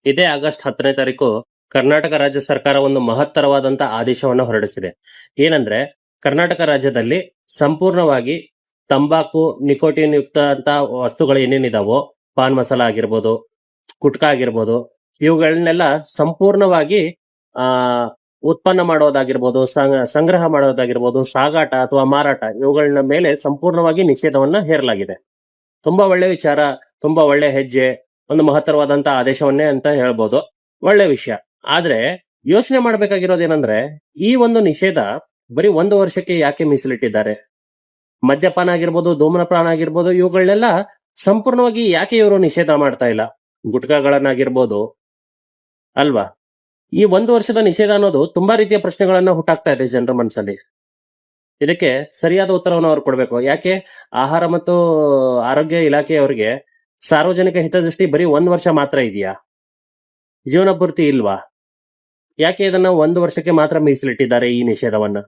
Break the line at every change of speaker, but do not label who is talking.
ಇದೇ ಆಗಸ್ಟ್ 10ನೇ ತಾರೀಕು ಕರ್ನಾಟಕ ರಾಜ್ಯ ಸರ್ಕಾರ ಒಂದು ಮಹತ್ತರವಾದಂತ ಆದೇಶವನ್ನು ಹೊರಡಿಸಿದೆ. ಏನಂದ್ರೆ ಕರ್ನಾಟಕ ರಾಜ್ಯದಲ್ಲಿ ಸಂಪೂರ್ಣವಾಗಿ ತಂಬಾಕು, ನಿಕೋಟಿನ್ ಯುಕ್ತ ಅಂತ ವಸ್ತುಗಳು ಏನೇನಿದಾವೋ, ಪಾನ್ ಮಸಾಲ ಆಗಿರ್ಬೋದು, ಗುಟ್ಕಾ ಆಗಿರ್ಬೋದು, ಇವುಗಳನ್ನೆಲ್ಲ ಸಂಪೂರ್ಣವಾಗಿ ಆ ಉತ್ಪನ್ನ ಮಾಡೋದಾಗಿರ್ಬೋದು, ಸಂಗ್ರಹ ಮಾಡೋದಾಗಿರ್ಬೋದು, ಸಾಗಾಟ ಅಥವಾ ಮಾರಾಟ ಇವುಗಳನ್ನ ಮೇಲೆ ಸಂಪೂರ್ಣವಾಗಿ ನಿಷೇಧವನ್ನ ಹೇರಲಾಗಿದೆ. ತುಂಬಾ ಒಳ್ಳೆ ವಿಚಾರ, ತುಂಬಾ ಒಳ್ಳೆ ಹೆಜ್ಜೆ, ಒಂದು ಮಹತ್ತರವಾದಂತ ಆದೇಶವನ್ನೇ ಅಂತ ಹೇಳ್ಬೋದು. ಒಳ್ಳೆ ವಿಷಯ. ಆದ್ರೆ ಯೋಚನೆ ಮಾಡ್ಬೇಕಾಗಿರೋದೇನಂದ್ರೆ ಈ ಒಂದು ನಿಷೇಧ ಬರೀ 1 ವರ್ಷಕ್ಕೆ ಯಾಕೆ ಮೀಸಲಿಟ್ಟಿದ್ದಾರೆ? ಮದ್ಯಪಾನ ಆಗಿರ್ಬೋದು, ಧೂಮ್ರಪಾನ ಆಗಿರ್ಬೋದು, ಇವುಗಳನ್ನೆಲ್ಲ ಸಂಪೂರ್ಣವಾಗಿ ಯಾಕೆ ಇವರು ನಿಷೇಧ ಮಾಡ್ತಾ ಇಲ್ಲ? ಗುಟ್ಕಾಗಳನ್ನಾಗಿರ್ಬೋದು ಅಲ್ವಾ? ಈ 1 ವರ್ಷದ ನಿಷೇಧ ಅನ್ನೋದು ತುಂಬಾ ರೀತಿಯ ಪ್ರಶ್ನೆಗಳನ್ನ ಹುಟ್ಟಾಕ್ತಾ ಇದೆ ಜನರ ಮನಸ್ಸಲ್ಲಿ. ಇದಕ್ಕೆ ಸರಿಯಾದ ಉತ್ತರವನ್ನು ಅವ್ರು ಕೊಡ್ಬೇಕು. ಯಾಕೆ ಆಹಾರ ಮತ್ತು ಆರೋಗ್ಯ ಇಲಾಖೆಯವರಿಗೆ ಸಾರ್ವಜನಿಕ ಹಿತದೃಷ್ಟಿ ಬರೀ 1 ವರ್ಷ ಮಾತ್ರ ಇದೆಯಾ? ಜೀವನ ಪೂರ್ತಿ ಇಲ್ವಾ? ಯಾಕೆ ಇದನ್ನ 1 ವರ್ಷಕ್ಕೆ ಮಾತ್ರ ಮೀಸಲಿಟ್ಟಿದ್ದಾರೆ ಈ ನಿಷೇಧವನ್ನ?